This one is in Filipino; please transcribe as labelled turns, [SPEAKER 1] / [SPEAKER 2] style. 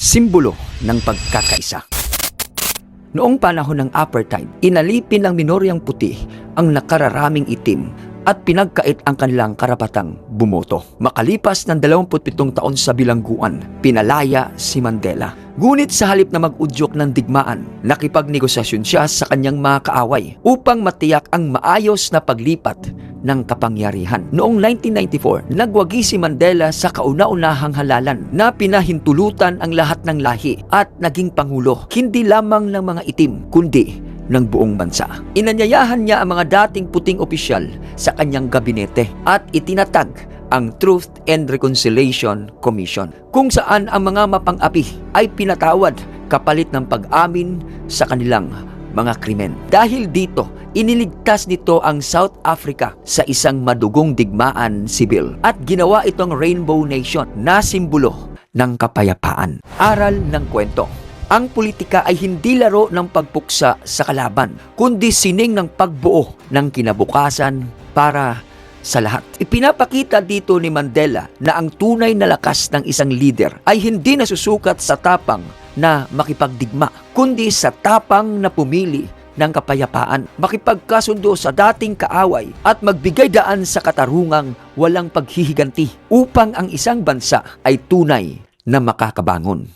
[SPEAKER 1] simbolo ng pagkakaisa. Noong panahon ng apartheid, inalipin ng minoryang puti ang nakararaming itim at pinagkait ang kanilang karapatang bumoto. Makalipas ng 27 taon sa bilangguan, pinalaya si Mandela. Ngunit sa halip na mag-udyok ng digmaan, nakipagnegosasyon siya sa kanyang mga kaaway upang matiyak ang maayos na paglipat ng kapangyarihan. Noong 1994, nagwagi si Mandela sa kauna-unahang halalan na pinahintulutan ang lahat ng lahi at naging pangulo, hindi lamang ng mga itim, kundi ng buong bansa. Inanyayahan niya ang mga dating puting opisyal sa kanyang gabinete at itinatag ang Truth and Reconciliation Commission, kung saan ang mga mapang-api ay pinatawad kapalit ng pag-amin sa kanilang mga krimen. Dahil dito, iniligtas nito ang South Africa sa isang madugong digmaan sibil at ginawa itong Rainbow Nation na simbolo ng kapayapaan. Aral ng kwento. Ang politika ay hindi laro ng pagpuksa sa kalaban, kundi sining ng pagbuo ng kinabukasan para sa lahat. Ipinapakita dito ni Mandela na ang tunay na lakas ng isang leader ay hindi nasusukat sa tapang na makipagdigma, kundi sa tapang na pumili ng kapayapaan, makipagkasundo sa dating kaaway at magbigay daan sa katarungang walang paghihiganti upang ang isang bansa ay tunay na makakabangon.